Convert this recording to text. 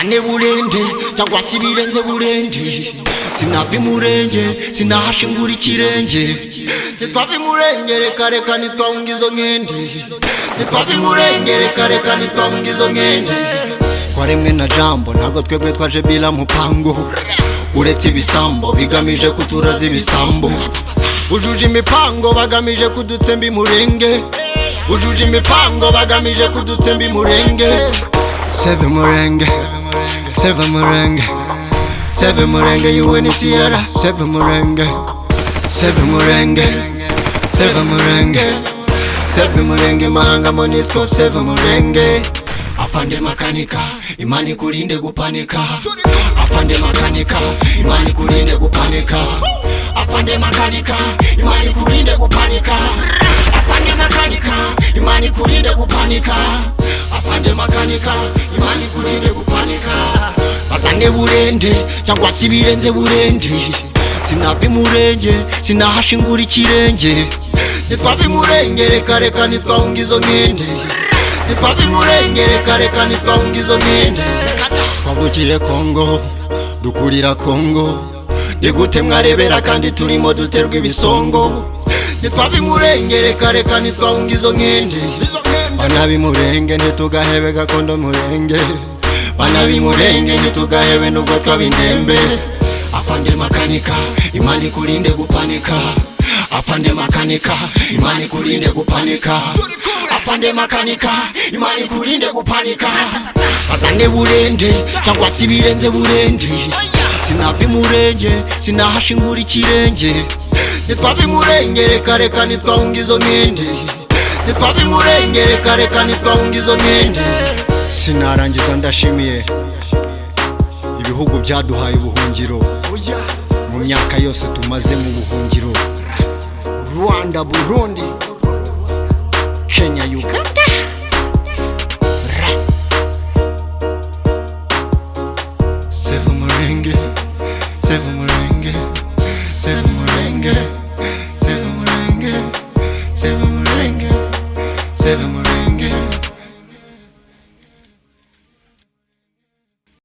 bazane burende cyangwa se ibirenze burende. Sinava imurenge sinahashingura ikirenge. Nitwava imurenge reka reka nitwahunga izo nkende. Nitwava imurenge reka reka nitwahunga izo nkende. Twaremwe na jambo ntabwo twebwe twaje bila mupango. Uretse ibisambo bigamije kuturaza ibisambo. Ujuje imipango bagamije kudutsemba imurenge. Ujuje imipango bagamije kudutsemba imurenge. Seve murenge, seve murenge, seve murenge UNHCR. Seve murenge, seve murenge, seve murenge, seve murenge Mahanga Monisco. Seve murenge. Afande makanika imani kulinde gupanika. Afande makanika imani kulinde gupanika. Afande makanika imani kulinde gupanika. Afande makanika imani kulinde gupanika. Afande makanika imani kulinde gupanika. Bazane burende cyangwa se ibirenze burende. Sinava imurenge sinahashingura ikirenge. Nitwava imurenge reka reka nitwahunga izo nkende. Nitwava imurenge reka reka nitwahunga izo nkende. Twavukiye Kongo dukurira Kongo. Ni gute mwarebera kandi turimo duterwa ibisongo. Nitwava imurenge reka reka nitwahunga izo nkende. Bana b'imurenge ntitugahebe gakondo murenge. Bana b'imurenge ntitugahebe nubwo twaba indembe. Afande makanika imani kulinde gupanika. Afande makanika imani kulinde gupanika. Afande makanika imani kulinde gupanika. Bazane burende cyangwa se ibirenze burende. Sinava imurenge sinahashingura ikirenge. Nitwava imurenge reka reka nitwahunga izo nkende. Nitwava imurenge reka reka nitwahunga izo nkende. Sinarangiza ndashimiye ibihugu byaduhaye ubuhungiro mu myaka yose tumaze mu buhungiro. Rwanda, Burundi, Kenya, Uganda. Seve murenge, seve murenge, seve murenge.